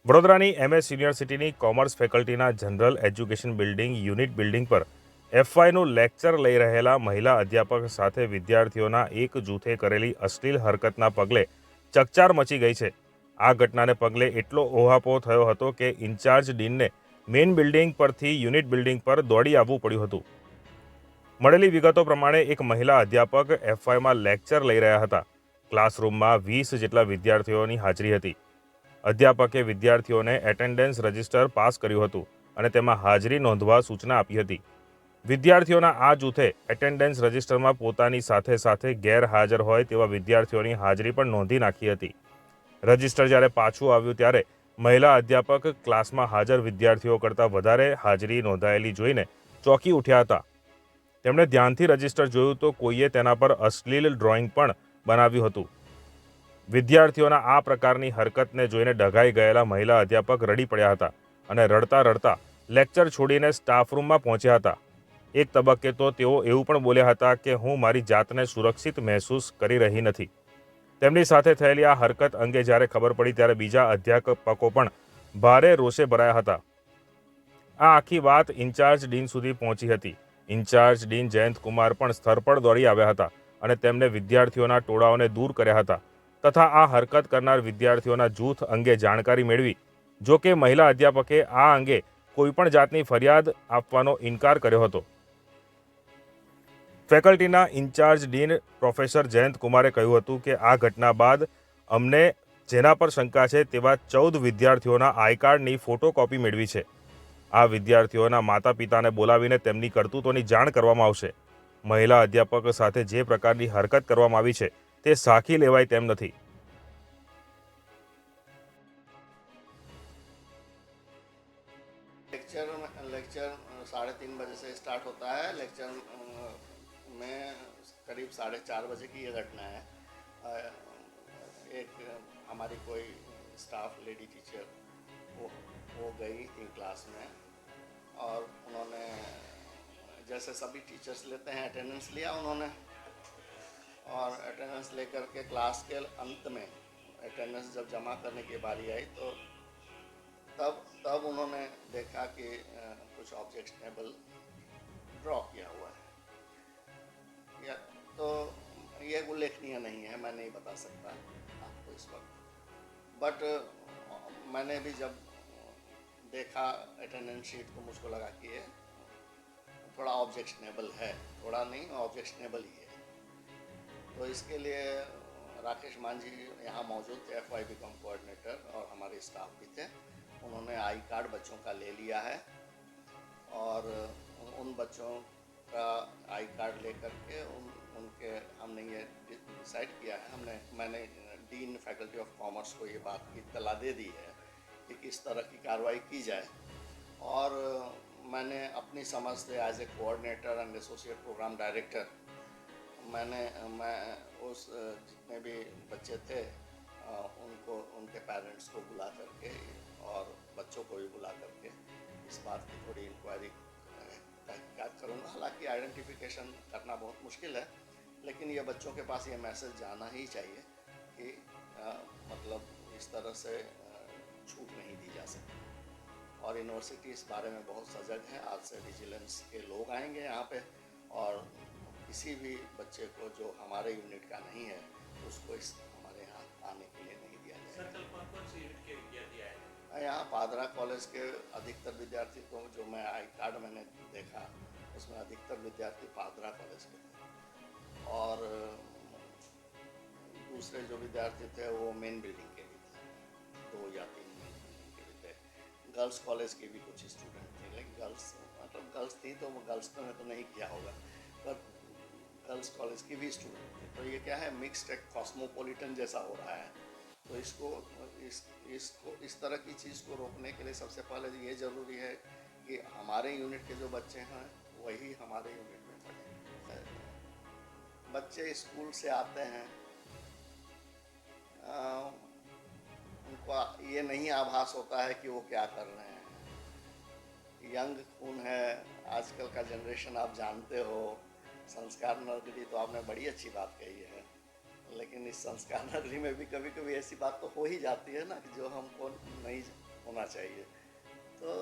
વડોદરાની MS યુનિવર્સિટીની commerce ફેકલ્ટીના general education building unit building પર FYનું લેક્ચર લઈ રહેલા મહિલા અધ્યાપક સાથે વિદ્યાર્થીઓના એક જૂથે કરેલી અશ્લીલ હરકતના પગલે ચકચાર મચી ગઈ છે। આ ઘટનાને પગલે એટલો ઓહાપો થયો હતો કે ઇન્ચાર્જ ડીનને મેઇન બિલ્ડિંગ પરથી યુનિટ બિલ્ડિંગ પર દોડી આવવું પડ્યું હતું। મળેલી વિગતો પ્રમાણે એક મહિલા અધ્યાપક FYમાં લેક્ચર લઈ રહ્યા હતા। ક્લાસરૂમમાં 20 જેટલા વિદ્યાર્થીઓની હાજરી હતી। અધ્યાપકે વિદ્યાર્થીઓને એટેન્ડન્સ રજિસ્ટર પાસ કર્યું હતું અને તેમાં હાજરી નોંધવા સૂચના આપી હતી। વિદ્યાર્થીઓના આ જૂથે એટેન્ડન્સ રજિસ્ટરમાં પોતાની સાથે સાથે ગેરહાજર હોય તેવા વિદ્યાર્થીઓની હાજરી પણ નોંધી નાખી હતી। રજિસ્ટર જ્યારે પાછું આવ્યું ત્યારે મહિલા અધ્યાપક ક્લાસમાં હાજર વિદ્યાર્થીઓ કરતાં વધારે હાજરી નોંધાયેલી જોઈને ચોંકી ઉઠ્યા હતા। તેમણે ધ્યાનથી રજિસ્ટર જોયું તો કોઈએ તેના પર અશ્લીલ ડ્રોઈંગ પણ બનાવ્યું હતું। વિદ્યાર્થીઓના આ પ્રકારની હરકતને જોઈને ડઘાઈ ગયેલા મહિલા અધ્યાપક રડી પડ્યા હતા અને રડતા રડતા લેક્ચર છોડીને સ્ટાફરૂમમાં પહોંચ્યા હતા। એક તબક્કે તો તેઓ એવું પણ બોલ્યા હતા કે હું મારી જાતને સુરક્ષિત મહેસૂસ કરી રહી નથી। તેમની સાથે થયેલી આ હરકત અંગે જ્યારે ખબર પડી ત્યારે બીજા અધ્યાપકો પણ ભારે રોષે ભરાયા હતા। આ આખી વાત ઇન્ચાર્જ ડીન સુધી પહોંચી હતી। ઇન્ચાર્જ ડીન જયંત કુમાર પણ સ્થળ પર દોડી આવ્યા હતા અને તેમને વિદ્યાર્થીઓના ટોળાઓને દૂર કર્યા હતા તથા આ હરકત કરનાર વિદ્યાર્થીઓના જૂથ અંગે જાણકારી મેળવી। જો કે મહિલા અધ્યાપકે આ અંગે કોઈપણ જાતની ફરિયાદ આપવાનો ઇનકાર કર્યો હતો। ફેકલ્ટીના ઇન્ચાર્જ ડીન પ્રોફેસર જયંત કુમારે કહ્યું હતું કે આ ઘટના બાદ અમને જેના પર શંકા છે તેવા 14 વિદ્યાર્થીઓના આઈ કાર્ડની ફોટોકોપી મેળવી છે। આ વિદ્યાર્થીઓના માતા પિતાને બોલાવીને તેમની કરતૂતોની જાણ કરવામાં આવશે। મહિલા અધ્યાપક સાથે જે પ્રકારની હરકત કરવામાં આવી છે તે સાખી લેવાય તેમ નથી। लेक्चर 3:30 बजे से स्टार्ट होता है। लेक्चर में करीब 4:30 बजे की ये घटना है। एक हमारी कोई स्टाफ लेडी टीचर वो गई थी क्लास में और उन्होंने जैसे सभी टीचर्स लेते हैं अटेंडेंस लिया उन्होंने, और अटेंडेंस लेकर के क्लास के अंत में अटेंडेंस जब जमा करने की बारी आई तो तब उन्होंने देखा कि कुछ ऑब्जेक्शनेबल ड्रॉ किया हुआ है। या तो ये उल्लेखनीय नहीं है, मैं नहीं बता सकता आपको इस वक्त। बट मैंने भी जब देखा अटेंडेंस शीट तो मुझको लगा कि ये थोड़ा ऑब्जेक्शनेबल है, थोड़ा नहीं ऑब्जेक्शनेबल ही है। तो इसके लिए राकेश मांझी यहाँ मौजूद थे, FY BCom कोऑर्डिनेटर, और हमारे स्टाफ भी थे। उन्होंने आई कार्ड बच्चों का ले लिया है और उन बच्चों का आई कार्ड लेकर के उनके हमने ये डिसाइड किया है, मैंने डीन फैकल्टी ऑफ कॉमर्स को ये बात की इत्तला दे दी है कि किस तरह की कार्रवाई की जाए। और मैंने अपनी समझ से as a coordinator and associate programme director मैं उस जितने भी बच्चे थे उनको उनके पेरेंट्स को बुला करके और बच्चों को भी बुला करके इस बात की थोड़ी इंक्वायरी तहकीकात करूँगा। हालांकि आइडेंटिफिकेशन करना बहुत मुश्किल है, लेकिन ये बच्चों के पास ये मैसेज जाना ही चाहिए कि मतलब इस तरह से छूट नहीं दी जा सकती। और यूनिवर्सिटी इस बारे में बहुत सजग है। आज से विजिलेंस के लोग आएंगे यहाँ पे और किसी भी बच्चे को जो हमारे यूनिट का नहीं है उसको हमारे यहाँ आने के लिए नहीं दिया जाएगा। सर, कल कौन से यूनिट के विद्यार्थी आए हैं? यहाँ पादरा कॉलेज के अधिकतर विद्यार्थी, तो जो मैं आई कार्ड मैंने देखा उसमें अधिकतर विद्यार्थी पादरा कॉलेज के थे, और दूसरे जो विद्यार्थी थे वो मेन बिल्डिंग के भी थे, 2 या 3 मेन बिल्डिंग के भी थे। गर्ल्स कॉलेज के भी कुछ स्टूडेंट थे, लेकिन गर्ल्स थी तो गर्ल्स ने तो नहीं किया होगा, पर गर्ल्स कॉलेज की भी स्टूडेंट थे। तो ये क्या है, मिक्स्ड एक कॉस्मोपॉलिटन जैसा हो रहा है। तो इसको इस तरह की चीज़ को रोकने के लिए सबसे पहले ये ज़रूरी है कि हमारे यूनिट के जो बच्चे हैं वही हमारे यूनिट में पढ़ें। बच्चे स्कूल से आते हैं, उनको ये नहीं आभास होता है कि वो क्या कर रहे हैं। यंग खून है, आजकल का जनरेशन आप जानते हो। संस्कार नगरी तो आपने बड़ी अच्छी बात कही है, लेकिन इस संस्कार नगरी में भी कभी कभी ऐसी बात तो हो ही जाती है ना कि जो हमको नहीं होना चाहिए। तो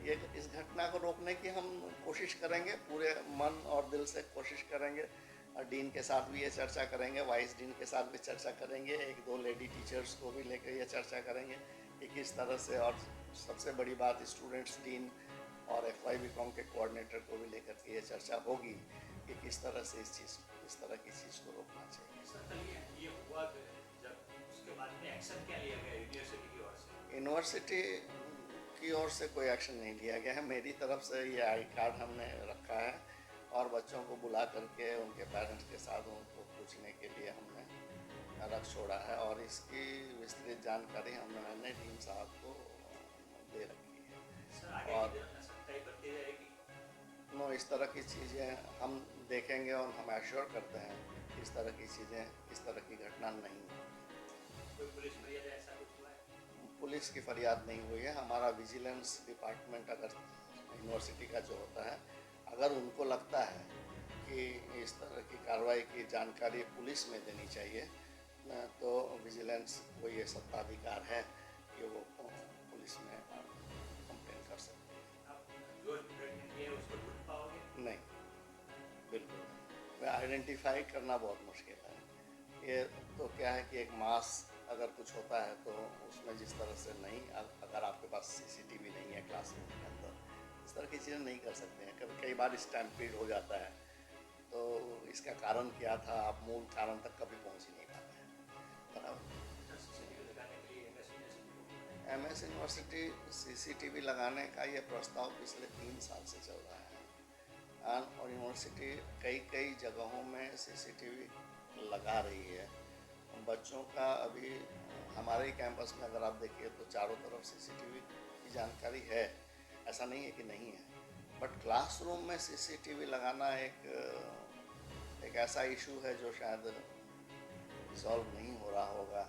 ये इस घटना को रोकने की हम कोशिश करेंगे, पूरे मन और दिल से कोशिश करेंगे। और डीन के साथ भी ये चर्चा करेंगे, वाइस डीन के साथ भी चर्चा करेंगे, 1-2 लेडी टीचर्स को भी लेकर ये चर्चा करेंगे कि किस तरह से, और सबसे बड़ी बात स्टूडेंट्स डीन और FY/BCom के कोऑर्डिनेटर को भी लेकर के ये चर्चा होगी कि किस तरह से इस तरह की चीज़ को रोकना चाहिए। सर, कल ये हुआ तो जब उसके बाद में एक्शन क्या लिया गया यूनिवर्सिटी की ओर से? यूनिवर्सिटी की ओर से कोई एक्शन नहीं लिया गया है। मेरी तरफ से ये आई कार्ड हमने रखा है और बच्चों को बुला करके उनके पेरेंट्स के साथ उनको पूछने के लिए हमने रख छोड़ा है, और इसकी विस्तृत जानकारी हमने डीन साहब को दे रखी है। सर, आगे और की तरफ सख्ताई बढ़ती जाएगी? नो, इस तरह की चीज़ें हम देखेंगे और हम एश्योर करते हैं कि इस तरह की चीज़ें, इस तरह की घटना नहीं है। कोई पुलिस फरियाद ऐसा कुछ हुआ है? पुलिस की फरियाद नहीं हुई है। हमारा विजिलेंस डिपार्टमेंट, अगर यूनिवर्सिटी का जो होता है, अगर उनको लगता है कि इस तरह की कार्रवाई की जानकारी पुलिस में देनी चाहिए, तो विजिलेंस को ये सत्ताधिकार है कि वो पुलिस में कंप्लेन कर सकते हैं। आप जो स्टूडेंट है उसको ढूंढ पाओगे? नहीं, बिल्कुल नहीं। आइडेंटिफाई करना बहुत मुश्किल है। ये तो क्या है कि एक मास अगर कुछ होता है तो उसमें जिस तरह से नहीं, अगर आपके पास CCTV नहीं है क्लासरूम के अंदर, इस तरह की चीज़ें नहीं कर सकते हैं। कई बार स्टैम्पीड हो जाता है, तो इसका कारण क्या था, आप मूल कारण तक कभी पहुंच ही नहीं पाते हैं। बराबर। CCTV लगाने के लिए MS यूनिवर्सिटी CCTV लगाने का ये प्रस्ताव पिछले 3 साल से चल रहा है, और यूनिवर्सिटी कई जगहों में CCTV लगा रही है। बच्चों का अभी हमारे ही कैंपस में अगर आप देखिए तो चारों तरफ CCTV की जानकारी है, ऐसा नहीं है कि नहीं है। बट क्लासरूम में CCTV लगाना एक ऐसा इशू है जो शायद सॉल्व नहीं हो रहा होगा,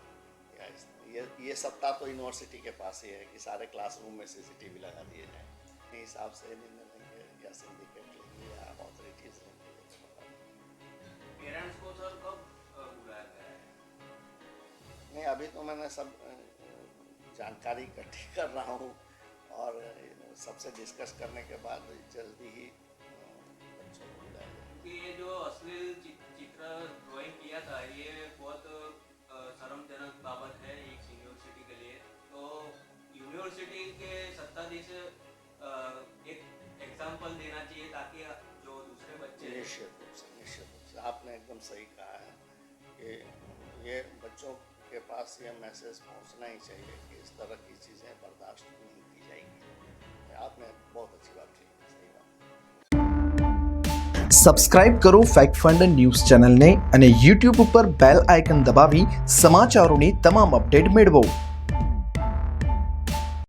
या ये सत्ता तो यूनिवर्सिटी के पास ही है कि सारे क्लासरूम में CCTV लगा दिए जाए। इस हिसाब से निर्णय लेंगे या सिंडिकेट लेंगे या अथॉरिटीज़ लेंगे। पेरेंट्स को सर कब बुलाया गया है? नहीं, अभी तो मैंने सब जानकारी इकट्ठी कर रहा हूँ और सबसे डिस्कस करने के बाद जल्दी ही बच्चों को बुलाएंगे। क्योंकि ये जो अश्लील चित्र ड्राइंग किया था, ये बहुत शर्मजनक बाबत है एक यूनिवर्सिटी के लिए। तो यूनिवर्सिटी के सत्ताधीश एक एग्जाम्पल देना चाहिए ताकि जो दूसरे बच्चे, निश्चित रूप से आपने एकदम सही कहा है कि ये बच्चों के पास ये मैसेज पहुंचना ही चाहिए कि इस तरह की चीज़ें बर्दाश्त नहीं की जाएगी। आपने बहुत अच्छी बात की, सही बात। સબસ્ક્રાઇબ કરો ફેક્ટ ફંડ ન્યૂઝ ચેનલને અને યુટ્યુબ ઉપર બેલ આઇકન દબાવી સમાચારોની તમામ અપડેટ મેળવો।